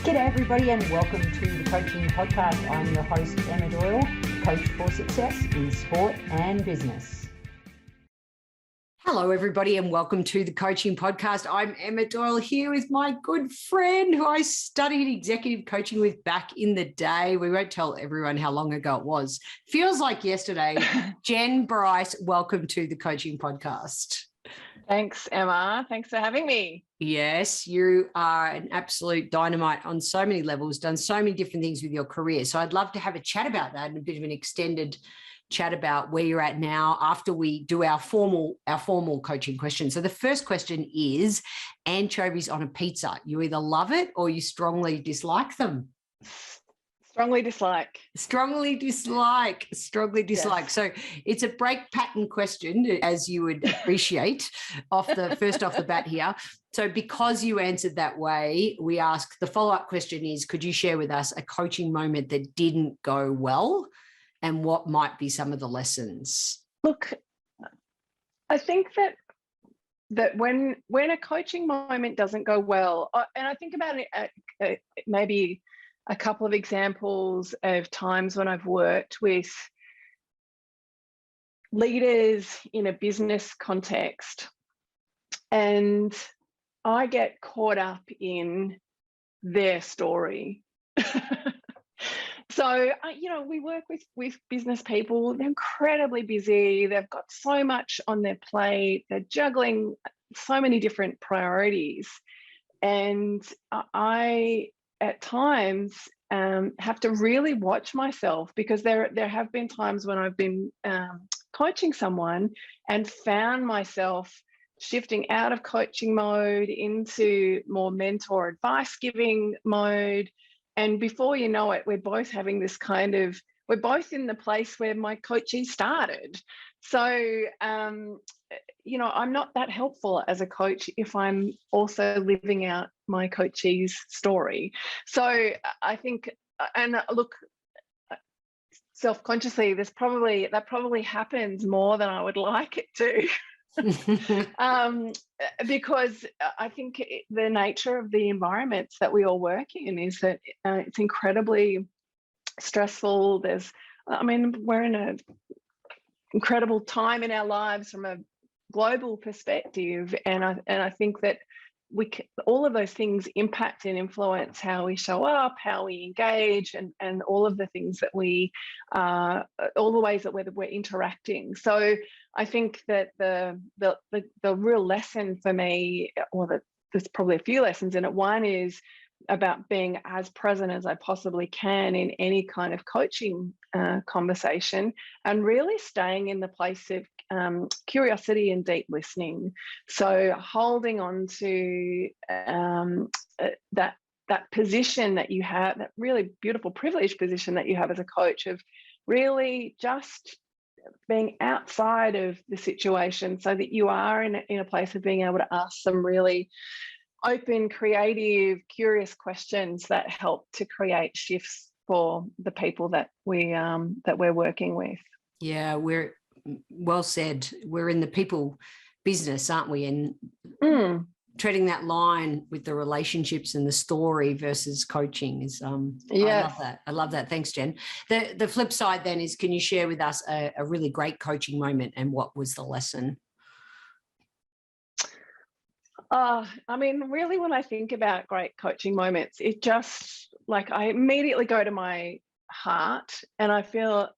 G'day everybody and welcome to the Coaching Podcast. I'm your host Emma Doyle, coach for success in sport and business. Hello everybody and welcome to the Coaching Podcast. I'm Emma Doyle here with my good friend who I studied executive coaching with back in the day. We won't tell everyone how long ago it was. Feels like yesterday. Jen Brice, welcome to the Coaching Podcast. Thanks, Emma. Thanks for having me. Yes, you are an absolute dynamite on so many levels, done so many different things with your career. So I'd love to have a chat about that and a bit of an extended chat about where you're at now after we do our formal coaching question. So the first question is anchovies on a pizza. You either love it or you strongly dislike them. Strongly dislike. Strongly dislike. Yes. So it's a break pattern question, as you would appreciate off the bat here. So because you answered that way, we ask the follow-up question is, could you share with us a coaching moment that didn't go well and what might be some of the lessons? Look, I think that when a coaching moment doesn't go well, and I think about it maybe a couple of examples of times when I've worked with leaders in a business context, and I get caught up in their story. So, we work with business people. They're incredibly busy. They've got so much on their plate. They're juggling so many different priorities. And I, at times, have to really watch myself, because there have been times when I've been coaching someone and found myself shifting out of coaching mode into more mentor advice giving mode. And before you know it, we're both having this we're both in the place where my coaching started. So, I'm not that helpful as a coach if I'm also living out my coachee's story. So I think, and look, self-consciously, that probably happens more than I would like it to. Because I think the nature of the environments that we all work in is that it's incredibly stressful. We're in an incredible time in our lives from a global perspective, and I think that all of those things impact and influence how we show up, how we engage, and all of the things that all the ways that we're interacting. So I think that the real lesson for me, there's probably a few lessons in it. One is about being as present as I possibly can in any kind of coaching conversation, and really staying in the place of curiosity and deep listening. So holding on to that position that you have, that really beautiful privileged position that you have as a coach, of really just being outside of the situation, so that you are in a place of being able to ask some really open, creative, curious questions that help to create shifts for the people that we're working with. Yeah, we're well said. We're in the people business, aren't we? And treading that line with the relationships and the story versus coaching is Yes. I love that. Thanks, Jen. The flip side then is, can you share with us a really great coaching moment and what was the lesson? Really, when I think about great coaching moments, it just, I immediately go to my heart, and I feel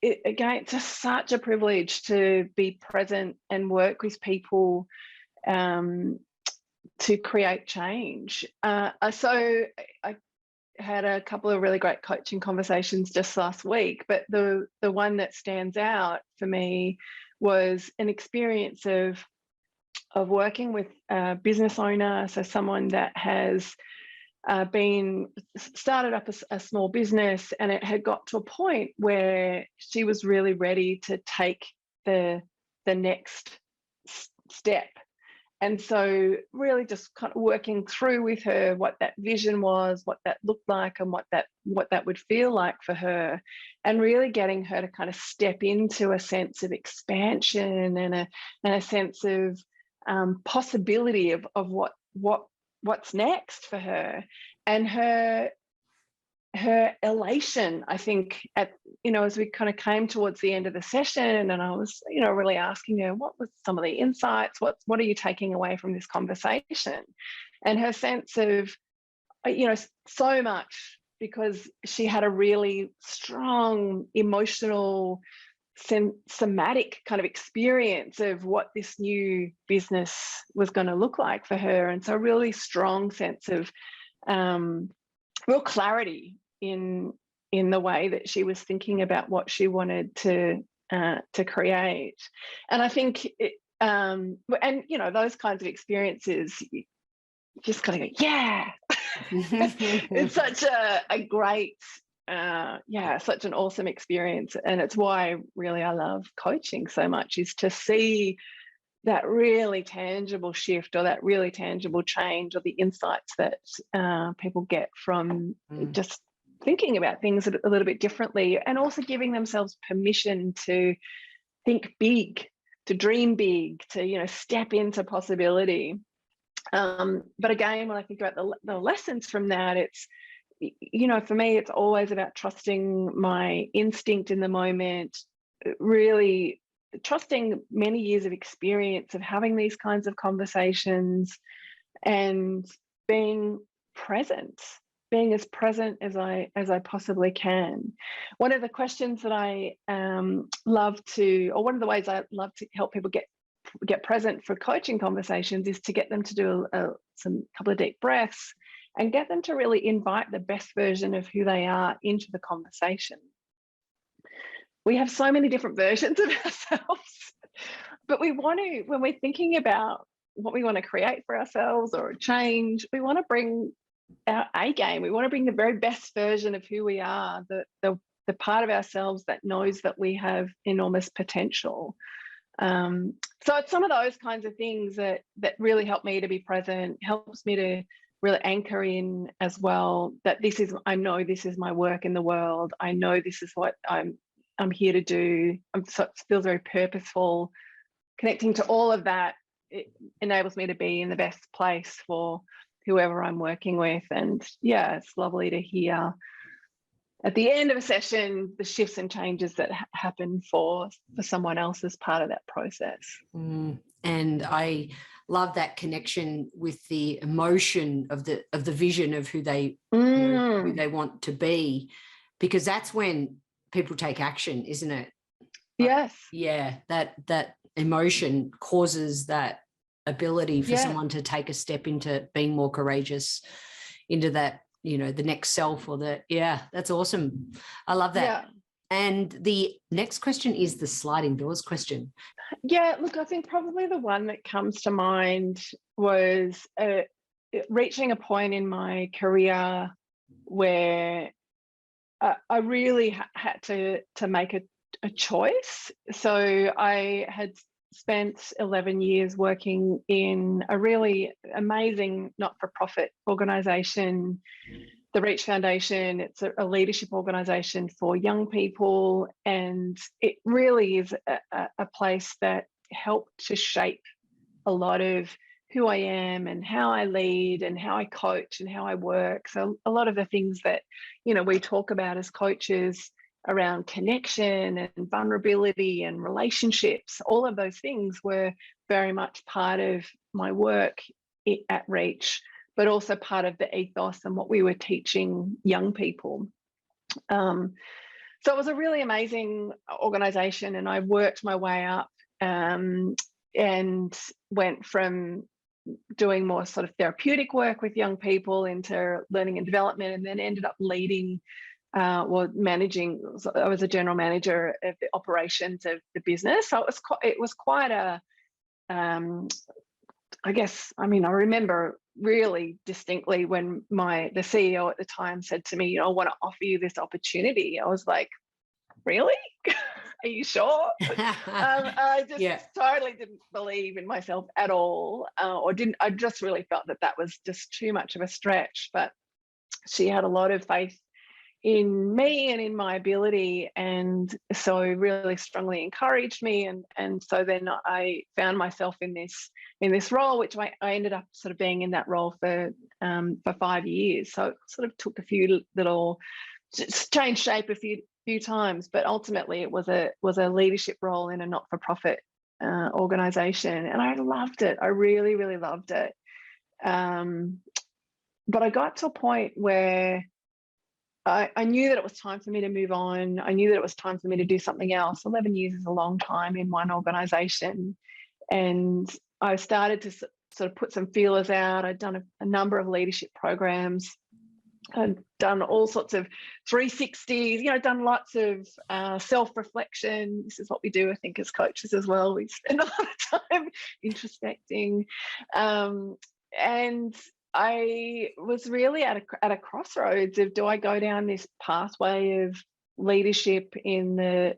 it, again, it's just such a privilege to be present and work with people to create change. So I had a couple of really great coaching conversations just last week, but the one that stands out for me was an experience of working with a business owner, so someone that has started up a small business, and it had got to a point where she was really ready to take the next step. And so really just kind of working through with her what that vision was, what that looked like, and what that would feel like for her, and really getting her to kind of step into a sense of expansion and a sense of possibility of what what's next for her, and her elation, I think, at, as we kind of came towards the end of the session, and I was, really asking her, what was some of the insights? What are you taking away from this conversation? And her sense of, so much, because she had a really strong emotional, somatic kind of experience of what this new business was going to look like for her. And so a really strong sense of real clarity in the way that she was thinking about what she wanted to create. And I think those kinds of experiences, you just kind of go, yeah. It's such a great such an awesome experience. And it's why really I love coaching so much, is to see that really tangible shift, or that really tangible change, or the insights that people get from just thinking about things a little bit differently, and also giving themselves permission to think big, to dream big, to step into possibility. But again, when I think about the lessons from that, it's, for me, it's always about trusting my instinct in the moment, really trusting many years of experience of having these kinds of conversations, and being present, being as present as I possibly can. One of the questions that I love to, or one of the ways I love to help people get present for coaching conversations, is to get them to do a couple of deep breaths, and get them to really invite the best version of who they are into the conversation. We have so many different versions of ourselves, but we want to, when we're thinking about what we want to create for ourselves or a change, we want to bring our A game. We want to bring the very best version of who we are, the part of ourselves that knows that we have enormous potential. So it's some of those kinds of things that really help me to be present, helps me to really anchor in as well, that I know this is my work in the world. I know this is what I'm here to do. So it feels very purposeful. Connecting to all of that, it enables me to be in the best place for whoever I'm working with. And yeah, it's lovely to hear at the end of a session the shifts and changes that happen for someone else as part of that process. And I love that connection with the emotion of the vision of who they who they want to be, because that's when people take action, isn't it? Yes. Yeah, that emotion causes that ability for someone to take a step into being more courageous, into that, the next self, or that's awesome. I love that. Yeah. And the next question is the sliding doors question. Yeah, look, I think probably the one that comes to mind was reaching a point in my career where I really had to make a choice. So I had spent 11 years working in a really amazing not-for-profit organisation, the Reach Foundation. It's a leadership organisation for young people, and it really is a place that helped to shape a lot of who I am and how I lead and how I coach and how I work. So a lot of the things that, we talk about as coaches around connection and vulnerability and relationships, all of those things were very much part of my work at Reach, but also part of the ethos and what we were teaching young people. So it was a really amazing organisation, and I worked my way up and went from doing more sort of therapeutic work with young people into learning and development, and then ended up leading managing. So I was a general manager of the operations of the business. So it was quite a, I remember really distinctly when the CEO at the time said to me, I want to offer you this opportunity. I was like, really? Are you sure? I just totally didn't believe in myself at all, I just really felt that was just too much of a stretch. But she had a lot of faith in me and in my ability, and so really strongly encouraged me, and so then I found myself in this role, which I ended up sort of being in that role for 5 years. So it sort of took a few little, changed shape a few times, but ultimately it was a leadership role in a not-for-profit organization, and I loved it. I really, really loved it. But I got to a point where I knew that it was time for me to move on. I knew that it was time for me to do something else. 11 years is a long time in one organisation. And I started to sort of put some feelers out. I'd done a number of leadership programs. I'd done all sorts of 360s, done lots of self-reflection. This is what we do, I think, as coaches as well. We spend a lot of time introspecting. And I was really at a crossroads of, do I go down this pathway of leadership in the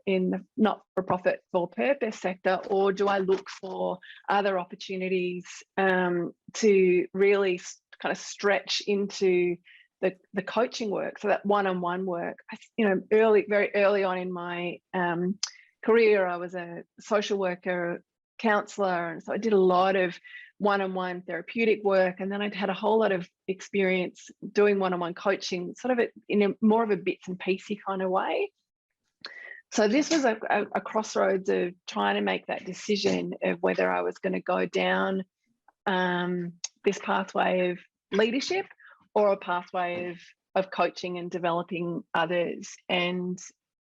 not-for-profit for-purpose sector, or do I look for other opportunities to really kind of stretch into the coaching work, so that one-on-one work? Very early on in my career, I was a social worker, counsellor, and so I did a lot of one-on-one therapeutic work, and then I'd had a whole lot of experience doing one-on-one coaching, sort of in more of a bits and piecey kind of way. So this was a crossroads of trying to make that decision of whether I was going to go down this pathway of leadership or a pathway of coaching and developing others. And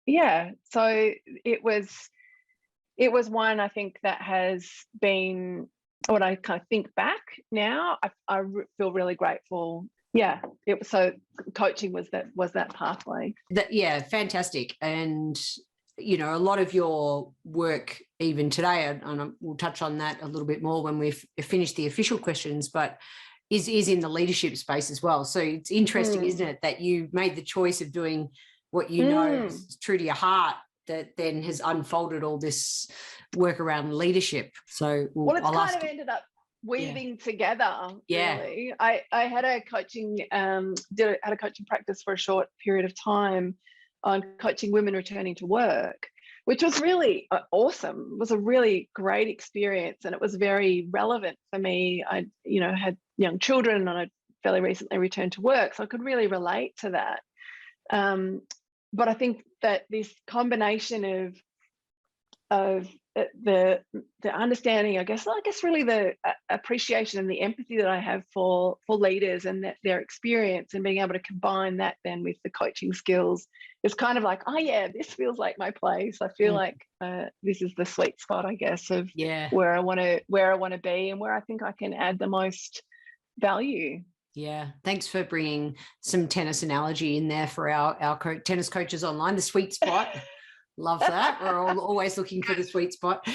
yeah, so it was one, I think, that has been, when I kind of think back now, I feel really grateful. Yeah, so coaching was that pathway. Yeah, fantastic. And a lot of your work even today, and we'll touch on that a little bit more when we've finished the official questions, but is in the leadership space as well. So it's interesting, isn't it, that you made the choice of doing what you know is true to your heart, that then has unfolded all this work around leadership. So it's kind of ended up weaving together. Really, I had a coaching had a coaching practice for a short period of time on coaching women returning to work, which was really awesome. It was a really great experience, and it was very relevant for me. I had young children, and I fairly recently returned to work, so I could really relate to that. But I think that this combination of the understanding, I guess really the appreciation and the empathy that I have for leaders and their experience, and being able to combine that then with the coaching skills, is kind of like, oh yeah, this feels like my place. I feel like this is the sweet spot, I guess, of where I want to be, and where I think I can add the most value. Yeah, thanks for bringing some tennis analogy in there for our tennis coaches online. The sweet spot. Love that. We're all always looking for the sweet spot.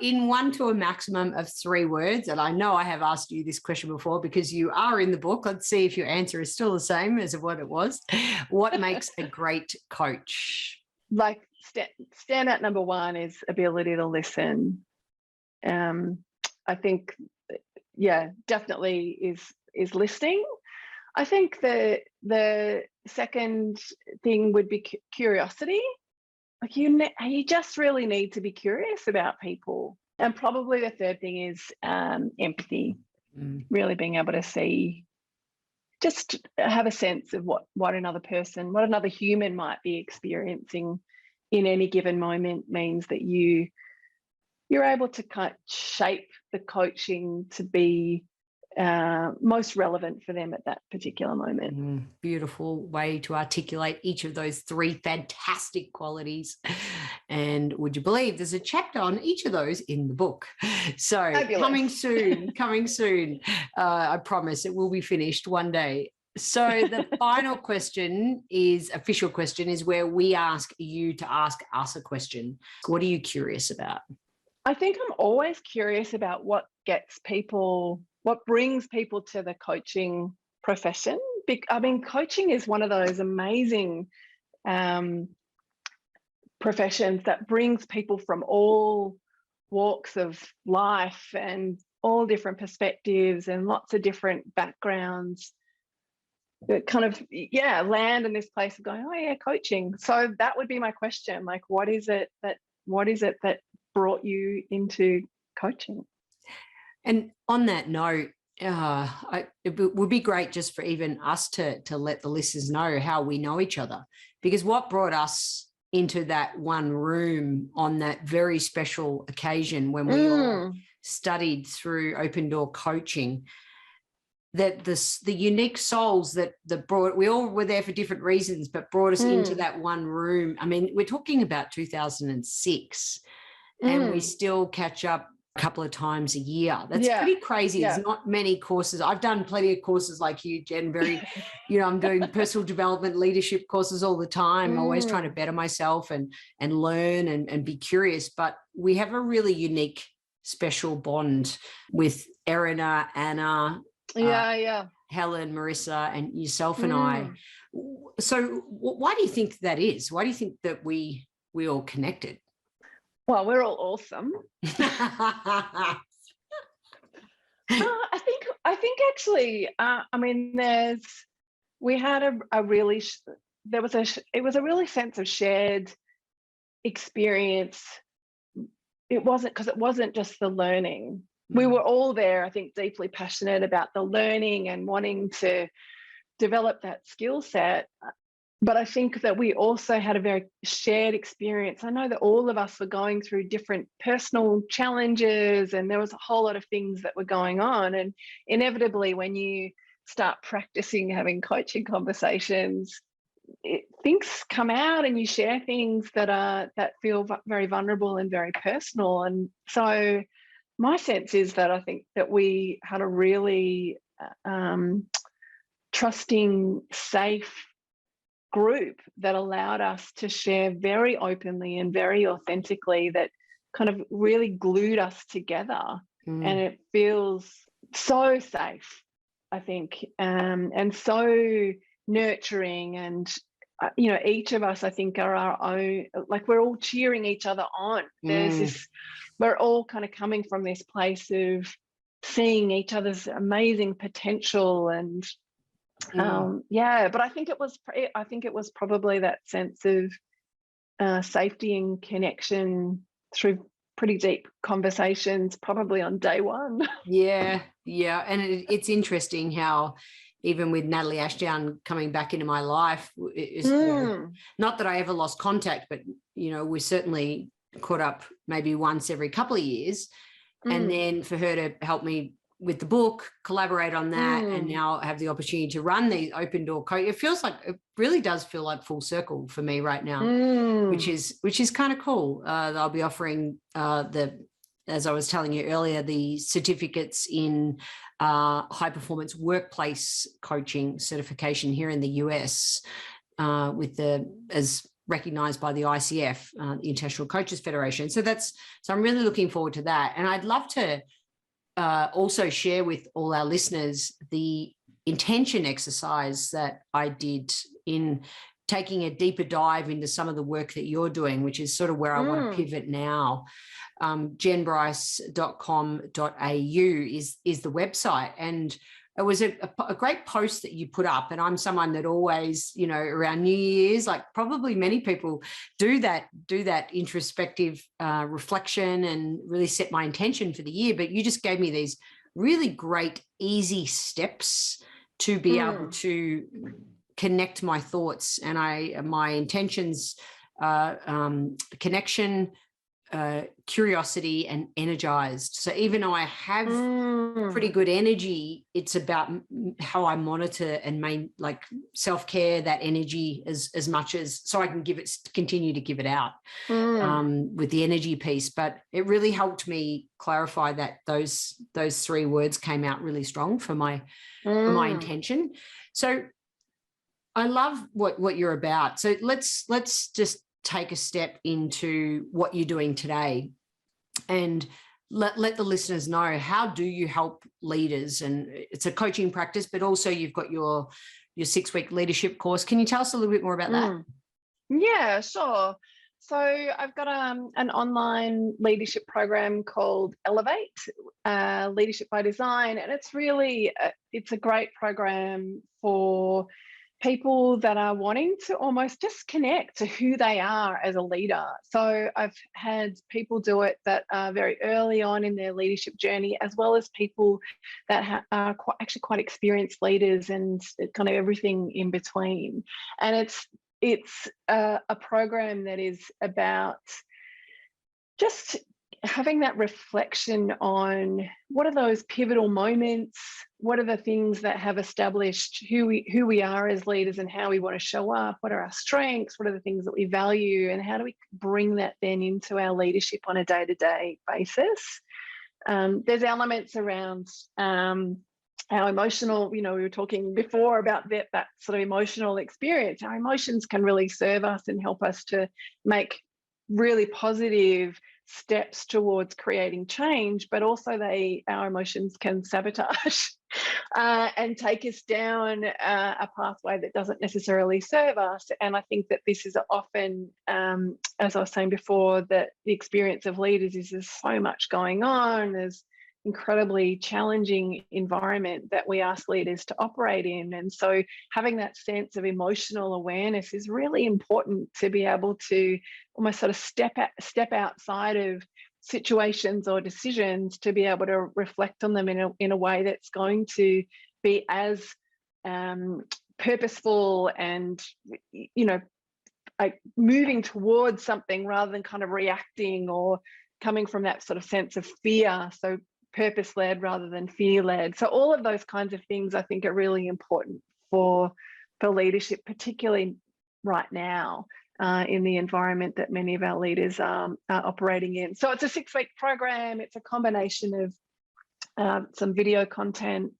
In 1 to a maximum of 3 words, and I know I have asked you this question before because you are in the book. Let's see if your answer is still the same as what it was. What makes a great coach? Like standout number 1 is ability to listen. I think, definitely is listening. I think the second thing would be curiosity. Like you just really need to be curious about people. And probably the third thing is empathy. Really being able to see, just have a sense of what another person, what another human might be experiencing in any given moment, means that you're able to kind of shape the coaching to be most relevant for them at that particular moment. Beautiful way to articulate each of those 3 fantastic qualities. And would you believe there's a chapter on each of those in the book? So fabulous. coming soon. I promise it will be finished one day. So the final question official question is where we ask you to ask us a question. What are you curious about? I think I'm always curious about what brings people to the coaching profession. I mean, coaching is one of those amazing professions that brings people from all walks of life and all different perspectives and lots of different backgrounds kind of, yeah, land in this place of going, oh yeah, coaching. So that would be my question. Like, what is it that brought you into coaching? And on that note, it would be great just for even us to let the listeners know how we know each other, because what brought us into that one room on that very special occasion when we all studied through Open Door Coaching, that the unique souls that brought, we all were there for different reasons, but brought us into that one room. I mean, we're talking about 2006, and we still catch up a couple of times a year. That's pretty crazy. There's not many courses. I've done plenty of courses like you, Jen, I'm doing personal development, leadership courses all the time, always trying to better myself and learn and be curious. But we have a really unique, special bond with Erina, Anna, Helen, Marissa, and yourself and I. So why do you think that is? Why do you think that we all connected? Well, we're all awesome. I think actually, I mean, we had a really, it was a really sense of shared experience. It wasn't just the learning. We were all there, I think, deeply passionate about the learning and wanting to develop that skill set. But I think that we also had a very shared experience. I know that all of us were going through different personal challenges, and there was a whole lot of things that were going on. And inevitably, when you start practicing having coaching conversations, things come out and you share things that feel very vulnerable and very personal. And so my sense is that I think that we had a really trusting, safe group that allowed us to share very openly and very authentically, that kind of really glued us together. And it feels so safe, I think, and so nurturing. And each of us, I think, are our own, like, we're all cheering each other on. There's this, we're all kind of coming from this place of seeing each other's amazing potential. And but I think it was probably that sense of safety and connection through pretty deep conversations, probably on day one. And it's interesting how even with Natalie Ashdown coming back into my life, not that I ever lost contact, but we certainly caught up maybe once every couple of years, and then for her to help me with the book, collaborate on that, and now have the opportunity to run the Open Door Coach. It really does feel like full circle for me right now, which is kind of cool. I'll be offering as I was telling you earlier, the certificates in high performance workplace coaching certification here in the US, as recognized by the ICF, the International Coaches Federation. So I'm really looking forward to that. And I'd love to also share with all our listeners the intention exercise that I did in taking a deeper dive into some of the work that you're doing, which is sort of where I want to pivot now. jenbrice.com.au is the website. And it was a great post that you put up. And I'm someone that always, around New Year's, like probably many people do that introspective reflection and really set my intention for the year. But you just gave me these really great, easy steps to be able to connect my thoughts and my intentions, connection, curiosity, and energized. So even though I have pretty good energy, it's about how I monitor and self-care that energy as much as, so I can continue to give it out with the energy piece. But it really helped me clarify that those three words came out really strong for my intention. So I love what you're about. So let's just take a step into what you're doing today, and let the listeners know, how do you help leaders? And it's a coaching practice, but also you've got your 6-week leadership course. Can you tell us a little bit more about that? Yeah, sure. So I've got an online leadership program called Elevate, Leadership by Design, and it's really it's a great program for people that are wanting to almost just connect to who they are as a leader. So I've had people do it that are very early on in their leadership journey, as well as people that are actually quite experienced leaders and kind of everything in between. And it's a program that is about just having that reflection on what are those pivotal moments, what are the things that have established who we are as leaders and how we want to show up, what are our strengths, what are the things that we value, and how do we bring that then into our leadership on a day-to-day basis. There's elements around our emotional, we were talking before about that sort of emotional experience. Our emotions can really serve us and help us to make really positive steps towards creating change, but also our emotions can sabotage and take us down a pathway that doesn't necessarily serve us. And I think that this is often, as I was saying before, that the experience of leaders is there's so much going on. There's incredibly challenging environment that we ask leaders to operate in. And so having that sense of emotional awareness is really important to be able to almost sort of step outside of situations or decisions to be able to reflect on them in a way that's going to be as purposeful and, like moving towards something rather than kind of reacting or coming from that sort of sense of fear. So purpose-led rather than fear-led. So all of those kinds of things I think are really important for leadership, particularly right now in the environment that many of our leaders are operating in. So it's a 6-week program. It's a combination of some video content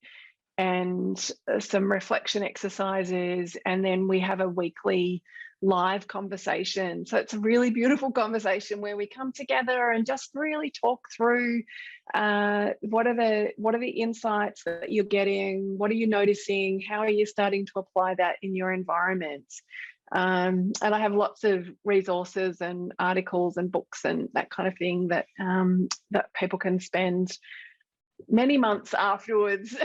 and some reflection exercises, and then we have a weekly live conversation. So it's a really beautiful conversation where we come together and just really talk through what are the insights that you're getting, what are you noticing, how are you starting to apply that in your environment. And I have lots of resources and articles and books and that kind of thing that that people can spend many months afterwards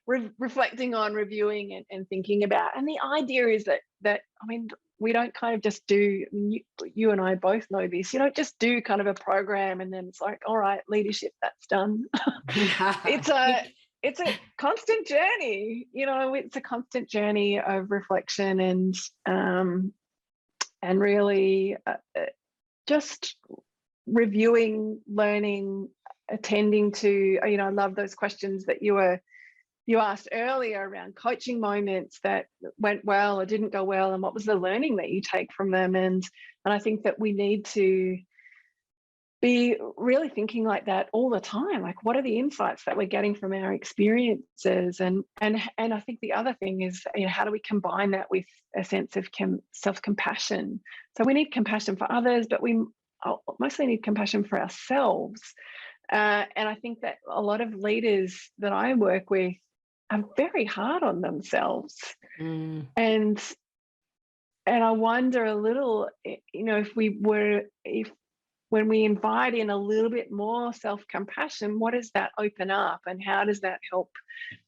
reflecting on, reviewing and thinking about. And the idea is that I mean, we don't kind of just do, you and I both know this, you don't just do kind of a program and then it's like, all right, leadership, that's done. It's a constant journey, it's a constant journey of reflection and really just reviewing, learning, attending to, I love those questions that you asked earlier around coaching moments that went well or didn't go well, and what was the learning that you take from them. And I think that we need to be really thinking like that all the time. Like, what are the insights that we're getting from our experiences? And I think the other thing is, how do we combine that with a sense of self-compassion? So we need compassion for others, but we mostly need compassion for ourselves. And I think that a lot of leaders that I work with are very hard on themselves. And I wonder a little, if when we invite in a little bit more self-compassion, what does that open up and how does that help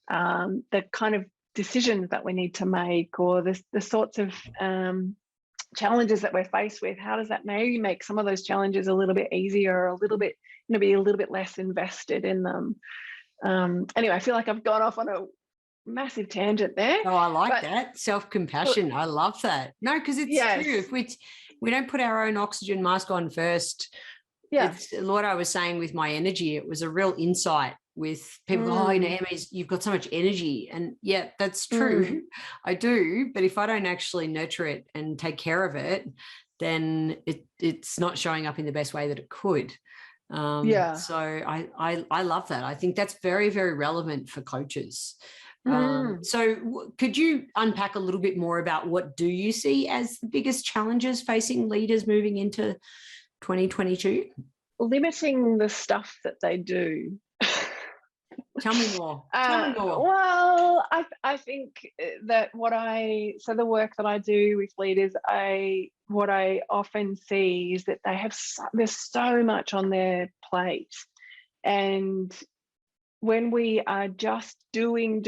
the kind of decisions that we need to make, or the sorts of challenges that we're faced with? How does that maybe make some of those challenges a little bit easier, a little bit, be a little bit less invested in them? Anyway, I feel like I've gone off on a massive tangent there. Oh, I like that. Self-compassion. I love that. No, because it's true. If we don't put our own oxygen mask on first, it's what I was saying with my energy. It was a real insight with people. Emma, you've got so much energy. And yeah, that's true. I do. But if I don't actually nurture it and take care of it, then it's not showing up in the best way that it could. So I love that. I think that's very, very relevant for coaches. So could you unpack a little bit more about what do you see as the biggest challenges facing leaders moving into 2022? Limiting the stuff that they do. Tell me more. Tell me more. Well, I think that the work that I do with leaders, what I often see is that there's so much on their plate. And when we are just doing,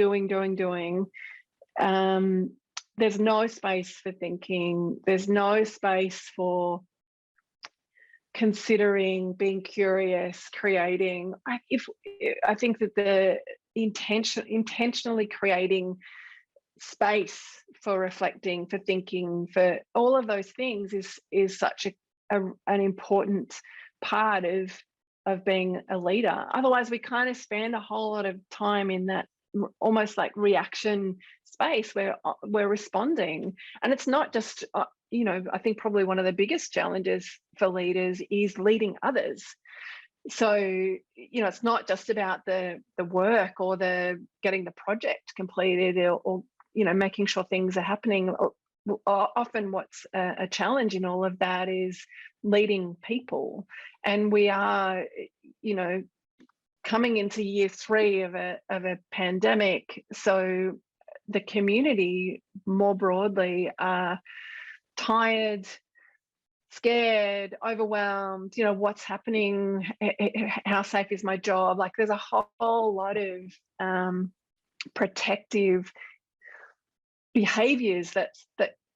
there's no space for thinking. There's no space for considering, being curious, creating. I think that the intentionally creating space for reflecting, for thinking, for all of those things is such an important part of being a leader. Otherwise, we kind of spend a whole lot of time in that almost like reaction space where we're responding. And it's not just, I think probably one of the biggest challenges for leaders is leading others. So, it's not just about the work or the getting the project completed or making sure things are happening. Often what's a challenge in all of that is leading people. And we are, coming into year 3 of a pandemic. So the community more broadly are tired, scared, overwhelmed, what's happening, how safe is my job? Like there's a whole lot of protective behaviors that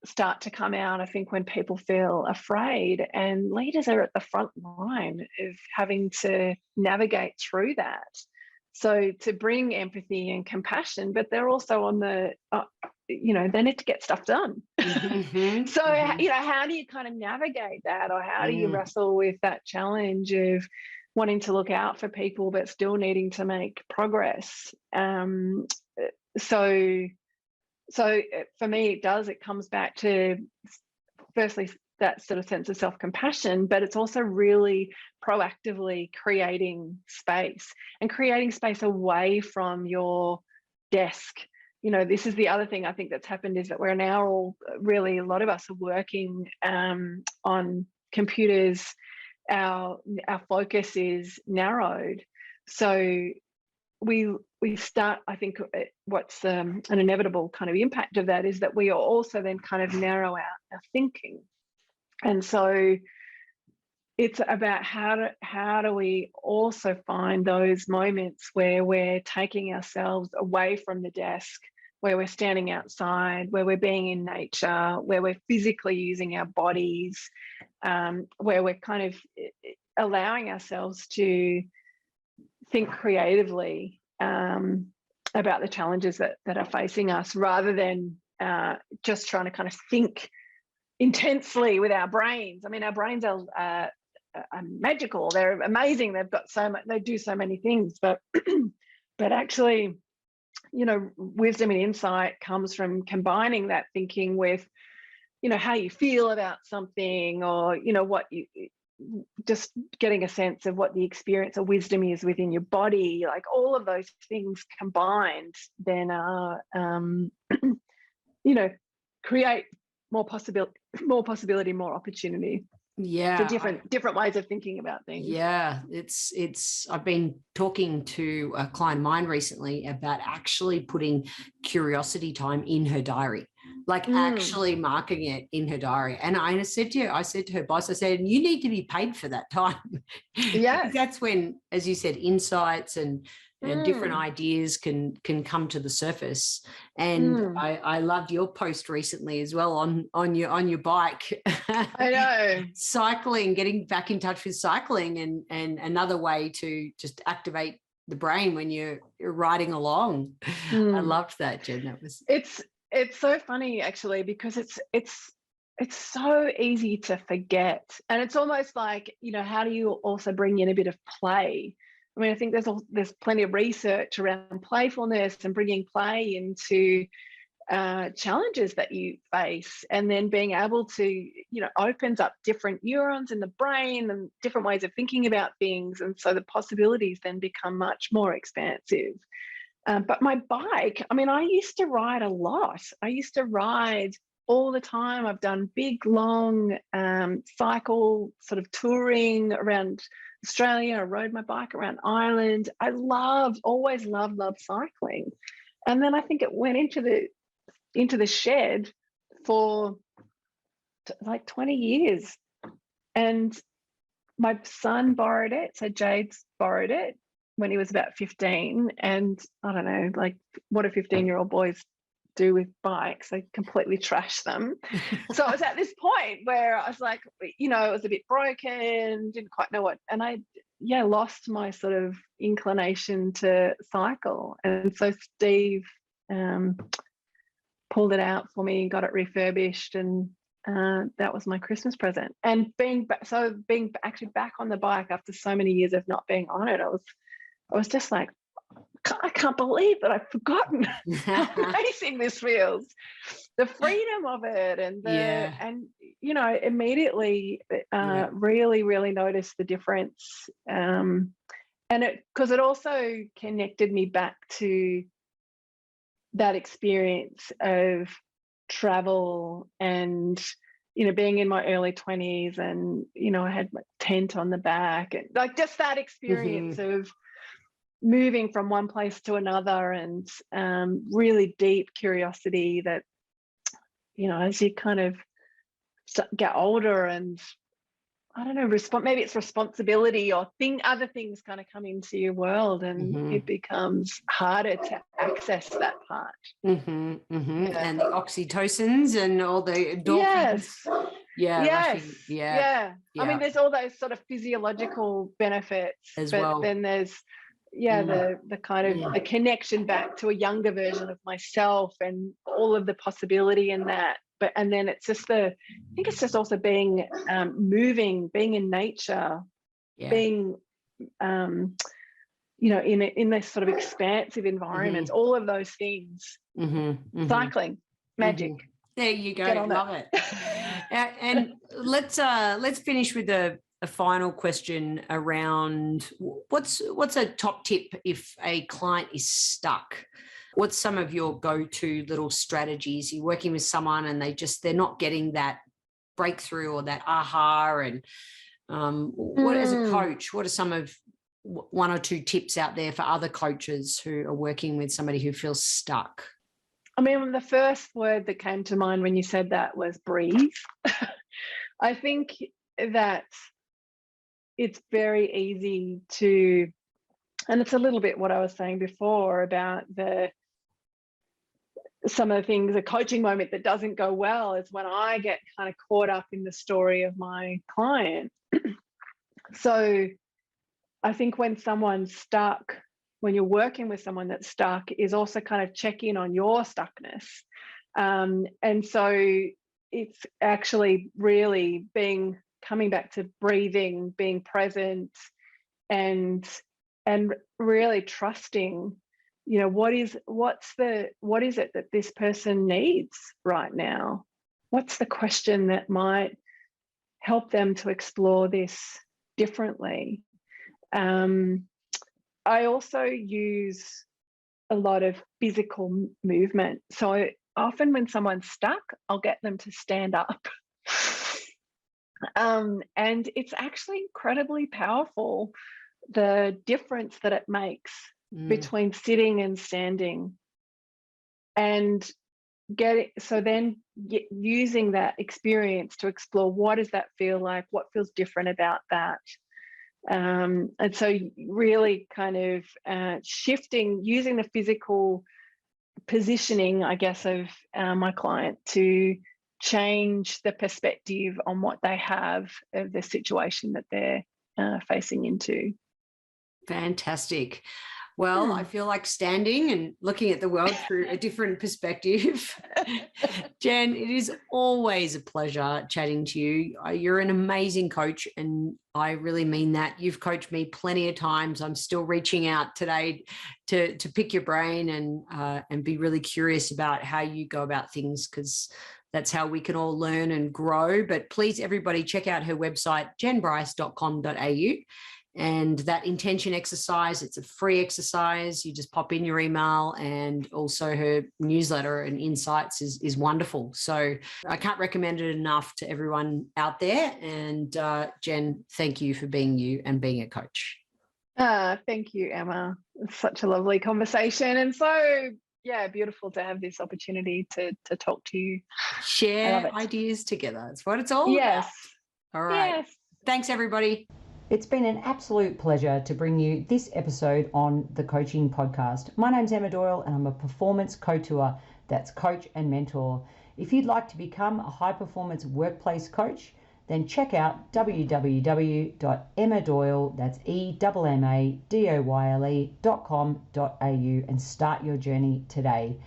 start to come out, I think, when people feel afraid, and leaders are at the front line of having to navigate through that. So to bring empathy and compassion, but they're also on the, they need to get stuff done. Mm-hmm. So, how do you kind of navigate that, or how do you wrestle with that challenge of wanting to look out for people, but still needing to make progress? So for me, it comes back to, firstly, that sort of sense of self-compassion, but it's also really proactively creating space away from your desk. This is the other thing I think that's happened, is that we're now all, really, a lot of us are working on computers. Our focus is narrowed. So we start, I think what's an inevitable kind of impact of that is that we also then kind of narrow our thinking. And so it's about how do we also find those moments where we're taking ourselves away from the desk, where we're standing outside, where we're being in nature, where we're physically using our bodies, where we're kind of allowing ourselves to think creatively about the challenges that are facing us, rather than just trying to kind of think intensely with our brains. I mean, our brains are magical. They're amazing. They've got so much. They do so many things, but actually, wisdom and insight comes from combining that thinking with, how you feel about something, or what you, just getting a sense of what the experience of wisdom is within your body. Like all of those things combined then are create more possibility, more opportunity. Yeah, for different ways of thinking about things. Yeah, it's I've been talking to a client of mine recently about actually putting curiosity time in her diary, like actually marking it in her diary. And I said to her boss, I said, you need to be paid for that time. Yeah, that's when, as you said, insights and different ideas can come to the surface. And I loved your post recently as well on your bike. I know. Cycling, getting back in touch with cycling, and another way to just activate the brain when you're riding along. I loved that, Jen. That was it's so funny actually, because it's so easy to forget, and it's almost like, how do you also bring in a bit of play? I mean, I think there's plenty of research around playfulness and bringing play into challenges that you face, and then being able to, opens up different neurons in the brain and different ways of thinking about things. And so the possibilities then become much more expansive. But my bike, I mean, I used to ride a lot. I used to ride all the time. I've done big, long cycle sort of touring around Australia. I rode my bike around Ireland. I always loved cycling. And then I think it went into the shed for like 20 years. And my son borrowed it. So Jade's borrowed it when he was about 15. And I don't know, like what do 15-year-old boys do with bikes? They completely trash them. So I was at this point where I was like, it was a bit broken, didn't quite know what, and I lost my sort of inclination to cycle. And so Steve pulled it out for me, got it refurbished, and that was my Christmas present. And being actually back on the bike after so many years of not being on it, I was just like, I can't believe that I've forgotten how amazing this feels. The freedom of it, and immediately really, really noticed the difference. And because it also connected me back to that experience of travel and being in my early 20s, and I had my tent on the back, and like just that experience of moving from one place to another, and really deep curiosity that as you kind of get older, and I don't know, maybe it's responsibility or other things kind of come into your world, and it becomes harder to access that part. And the oxytocins and all the endorphins. I mean, there's all those sort of physiological benefits as but well. Then there's the kind of the connection back to a younger version of myself and all of the possibility in that. And then it's just I think it's just also being moving, being in nature, being in this sort of expansive environments, all of those things. Cycling, magic. There you go. Love it. And let's finish with a final question around what's a top tip if a client is stuck? What's some of your go-to little strategies? You're working with someone and they're not getting that breakthrough or that aha, and what, as a coach, what are some of one or two tips out there for other coaches who are working with somebody who feels stuck? I mean, the first word that came to mind when you said that was breathe. I think that it's very easy to, and it's a little bit what I was saying before about some of the things, a coaching moment that doesn't go well is when I get kind of caught up in the story of my client. So I think when someone's stuck, when you're working with someone that's stuck, is also kind of check in on your stuckness. And so it's actually really coming back to breathing, being present, and really trusting, what is it that this person needs right now? What's the question that might help them to explore this differently? I also use a lot of physical movement. So often when someone's stuck, I'll get them to stand up. And it's actually incredibly powerful, the difference that it makes between sitting and standing, and using that experience to explore, what does that feel like? What feels different about that? And so really kind of shifting, using the physical positioning, I guess, of my client to change the perspective on what they have of the situation that they're facing into. Fantastic. Well, I feel like standing and looking at the world through a different perspective. Jen, it is always a pleasure chatting to you. You're an amazing coach, and I really mean that. You've coached me plenty of times. I'm still reaching out today to pick your brain and be really curious about how you go about things, because that's how we can all learn and grow. But please, everybody, check out her website, jenbrice.com.au. And that intention exercise, it's a free exercise. You just pop in your email, and also her newsletter and insights is wonderful. So I can't recommend it enough to everyone out there. And Jen, thank you for being you and being a coach. Thank you, Emma. It's such a lovely conversation, and so beautiful to have this opportunity to talk to you. Share ideas together. That's what it's all about. All right. Yes. Thanks, everybody. It's been an absolute pleasure to bring you this episode on the Coaching Podcast. My name's Emma Doyle, and I'm a performance couture. That's coach and mentor. If you'd like to become a high-performance workplace coach, then check out www.emmadoyle, that's EMMADOYLE.com.au, and start your journey today.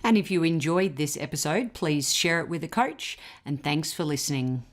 And if you enjoyed this episode, please share it with a coach, and thanks for listening.